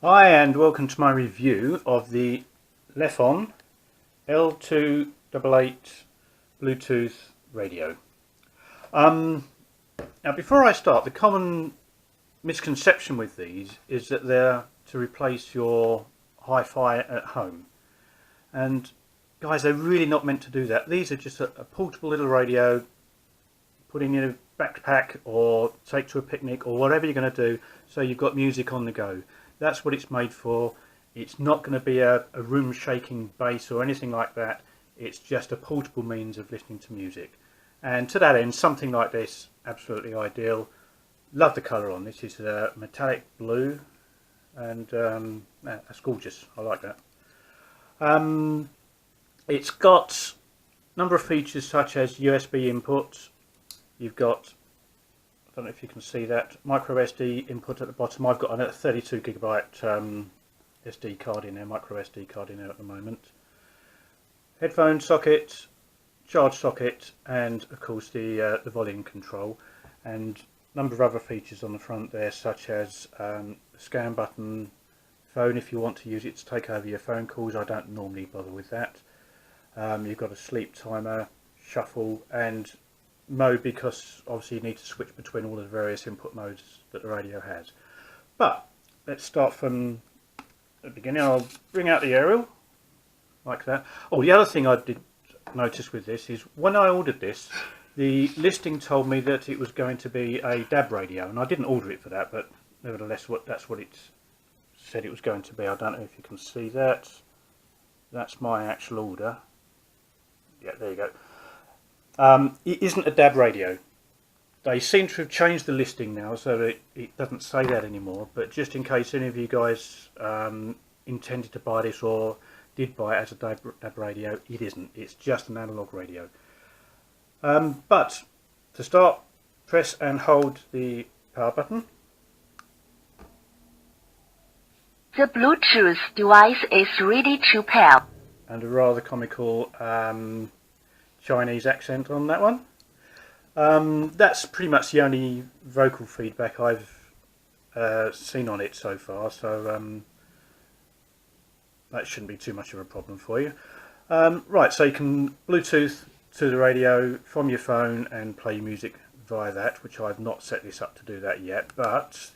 Hi and welcome to my review of the Lefon L288 Bluetooth radio. Now before I start, the common misconception with these is that they're to replace your hi-fi at home, and guys, they're really not meant to do that. These are just a portable little radio, put in your backpack or take to a picnic or whatever you're going to do, so you've got music on the go. That's what it's made for. It's not going to be a room shaking bass or anything like that. It's just a portable means of listening to music, and to that end, something like this, absolutely ideal. Love the colour on this. It's a metallic blue, and that's gorgeous. I like that. It's got a number of features such as USB input. You've got, I don't know if you can see that, micro SD input at the bottom. I've got a 32 gigabyte SD card in there, micro SD card in there at the moment. Headphone socket, charge socket, and of course the volume control, and a number of other features on the front there, such as scan button, phone if you want to use it to take over your phone calls. I don't normally bother with that. You've got a sleep timer, shuffle, and mode, because obviously you need to switch between all the various input modes that the radio has. But let's start from the beginning. I'll bring out the aerial like that. Oh, the other thing I did notice with this is when I ordered this, the listing told me that it was going to be a DAB radio, and I didn't order it for that, but nevertheless that's what it said it was going to be. I don't know if you can see that. That's my actual order. Yeah, there you go. It isn't a DAB radio. They seem to have changed the listing now, so that it doesn't say that anymore, but just in case any of you guys intended to buy this or did buy it as a DAB radio, it isn't. It's just an analog radio. But to start, press and hold the power button. The Bluetooth device is ready to pair. And a rather comical Chinese accent on that one. That's pretty much the only vocal feedback I've seen on it so far, so that shouldn't be too much of a problem for you. Right, so you can Bluetooth to the radio from your phone and play music via that, which I've not set this up to do that yet, but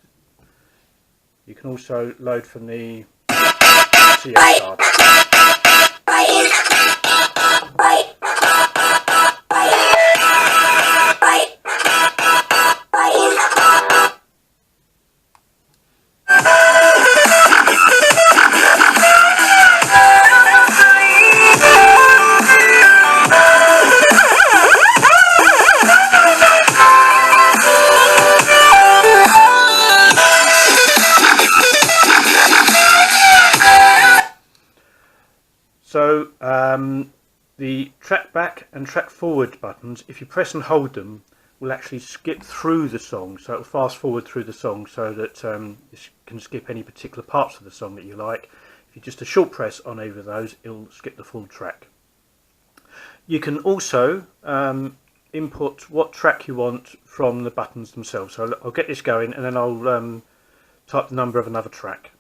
you can also load from the TF card. So the track back and track forward buttons, if you press and hold them, will actually skip through the song. So it will fast forward through the song so that you can skip any particular parts of the song that you like. If you just a short press on either of those, it will skip the full track. You can also input what track you want from the buttons themselves. So I'll get this going and then I'll type the number of another track.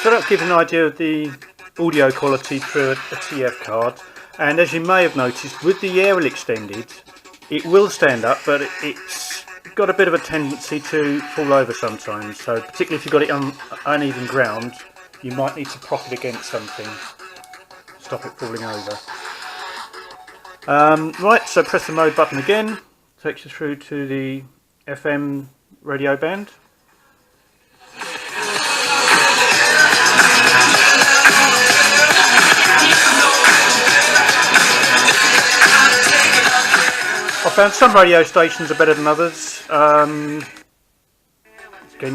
So that'll give an idea of the audio quality through a TF card, and as you may have noticed, with the aerial extended, it will stand up, but it's got a bit of a tendency to fall over sometimes, so particularly if you've got it on uneven ground, you might need to prop it against something to stop it falling over. Right, so press the mode button again, takes you through to the FM radio band. found some radio stations are better than others. Again,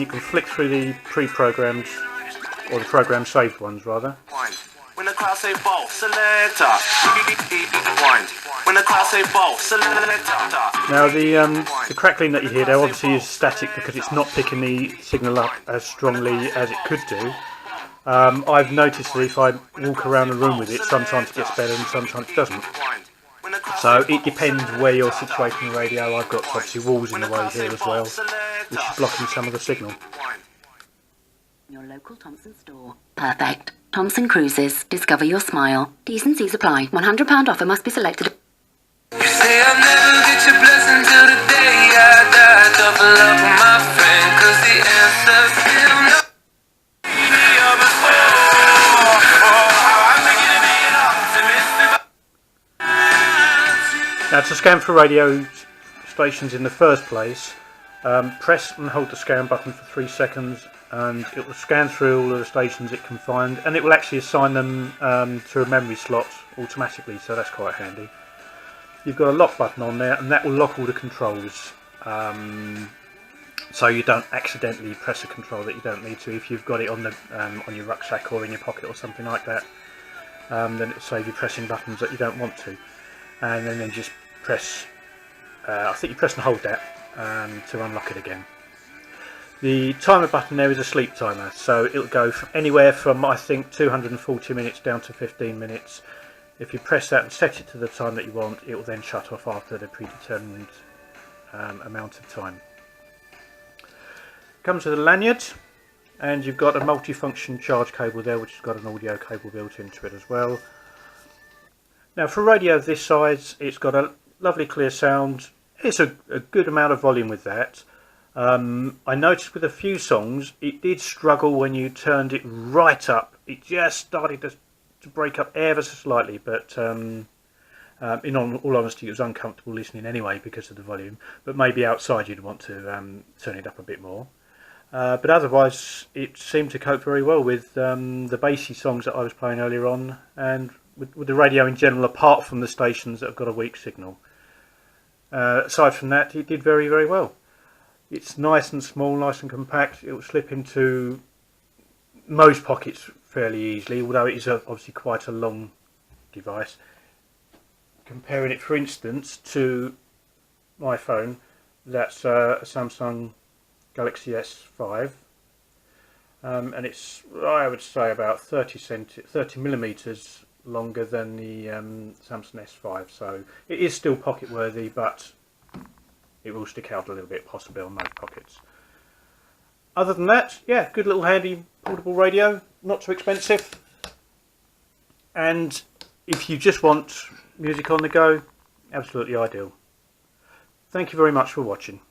you can flick through the pre-programmed, or the program saved ones rather. When the crowd say ball, selector. When the crowd say ball, selector. Now the crackling that you hear there obviously is static because it's not picking the signal up as strongly as it could do. I've noticed that if I walk around the room with it, sometimes it gets better and sometimes it doesn't. So it depends where you're situated in the radio. I've got obviously walls in the way here as well, which is blocking some of the signal. Your local Thompson store. Perfect. Thompson Cruises. Discover your smile. T's and C's apply. £100 offer must be selected. You say I'll never get your blessing till the day I die. Double up with my friend, cause the answer's still no. Now to scan for radio stations in the first place, press and hold the scan button for 3 seconds and it will scan through all of the stations it can find, and it will actually assign them to a memory slot automatically, so that's quite handy. You've got a lock button on there and that will lock all the controls, so you don't accidentally press a control that you don't need to. If you've got it on the on your rucksack or in your pocket or something like that, then it'll save you pressing buttons that you don't want to. And then just press, I think you press and hold that to unlock it again. The timer button there is a sleep timer, so it'll go from anywhere from I think 240 minutes down to 15 minutes. If you press that and set it to the time that you want, it will then shut off after the predetermined amount of time. Comes with a lanyard, and you've got a multifunction charge cable there, which has got an audio cable built into it as well. Now for a radio of this size, it's got a lovely clear sound. It's a good amount of volume with that. I noticed with a few songs it did struggle when you turned it right up. It just started to break up ever so slightly, but in all honesty it was uncomfortable listening anyway because of the volume. But maybe outside you'd want to turn it up a bit more. But otherwise it seemed to cope very well with the bassy songs that I was playing earlier on, and with the radio in general, apart from the stations that have got a weak signal. Aside from that, it did very, very well. It's nice and small, nice and compact. It will slip into most pockets fairly easily, although it is obviously quite a long device. Comparing it, for instance, to my phone, that's a Samsung Galaxy S5, and it's, I would say, about 30 millimeters longer than the Samsung S5, so it is still pocket worthy, but it will stick out a little bit possibly on most pockets. Other than that, yeah, good little handy portable radio, not too expensive, and if you just want music on the go, absolutely ideal. Thank you very much for watching.